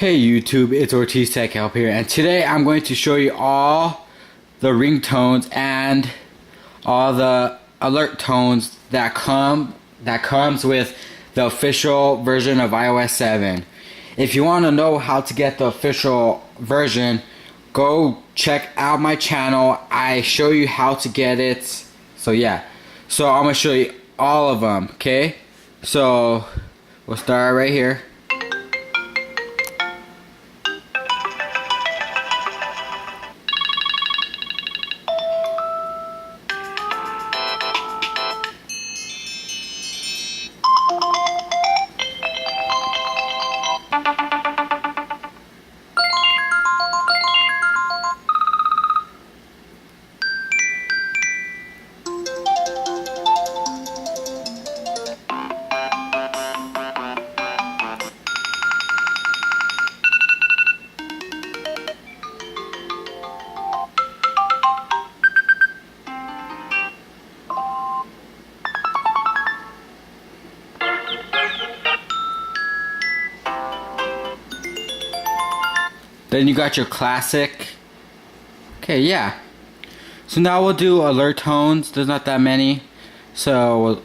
Hey YouTube, it's Ortiz Tech Help here, and today I'm going to show you all the ringtones and all the alert tones that comes with the official version of iOS 7. If you want to know how to get the official version, go check out my channel. I show you how to get it. So yeah, so I'm gonna show you all of them. Okay, so we'll start right here. Then you got your classic. Okay, yeah. So now we'll do alert tones. There's not that many. So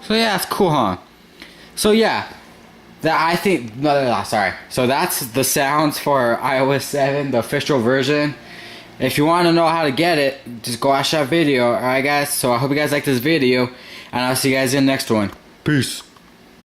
yeah, it's cool, huh? So yeah. Sorry. So that's the sounds for iOS 7, the official version. If you want to know how to get it, just go watch that video. Alright guys, so I hope you guys like this video, and I'll see you guys in the next one. Peace.